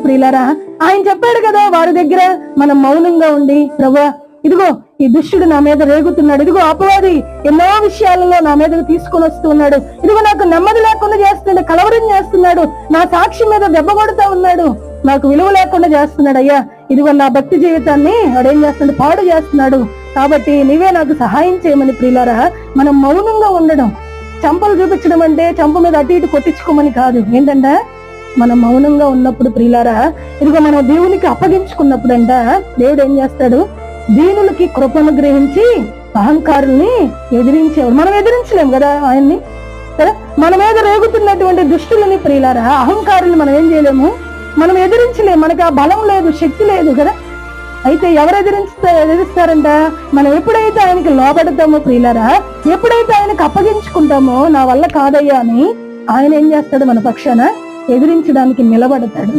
ప్రియులారా, ఆయన చెప్పాడు కదా వారి దగ్గర మనం మౌనంగా ఉండి, ప్రభువా ఇదిగో ఈ దుష్టుడు నా మీద రేగుతున్నాడు, ఇదిగో అపవాది ఎన్నో విషయాలలో నా మీదకి తీసుకొని వస్తున్నాడు, ఇదిగో నాకు నెమ్మది లేకుండా చేస్తున్నాడు, కలవరం చేస్తున్నాడు, నా సాక్షి మీద దెబ్బ కొడుతా ఉన్నాడు, నాకు విలువ లేకుండా చేస్తున్నాడు అయ్యా, ఇదిగో నా భక్తి జీవితాన్ని వాడేం చేస్తున్నాడు, పాడు చేస్తున్నాడు, కాబట్టి నీవే నాకు సహాయం చేయమని ప్రియులారా మనం మౌనంగా ఉండడం. చంపలు చూపించడం అంటే చంప మీద అటు ఇటు కొట్టించుకోమని కాదు. ఏంటంటే మనం మౌనంగా ఉన్నప్పుడు ప్రియులారా, ఇదిగో మనం దేవునికి అప్పగించుకున్నప్పుడు అంట దేవుడు ఏం చేస్తాడు, దీనులకి కృపను గ్రహించి అహంకారుల్ని ఎదిరించేవాడు. మనం ఎదిరించలేము కదా ఆయన్ని కదా, మన మీద రేగుతున్నటువంటి దుష్టులని ప్రియులారా, అహంకారుల్ని మనం ఏం చేయలేము, మనం ఎదిరించలేము, మనకి ఆ బలం లేదు, శక్తి లేదు కదా. అయితే ఎవరు ఎదిరిస్తారంట, మనం ఎప్పుడైతే ఆయనకి లోబడతామో ప్రియులారా, ఎప్పుడైతే ఆయనకి అప్పగించుకుంటామో నా వల్ల కాదయ్యా అని ఆయన ఏం చేస్తాడు, మన పక్షాన ఎదిరించడానికి నిలబడతాడు.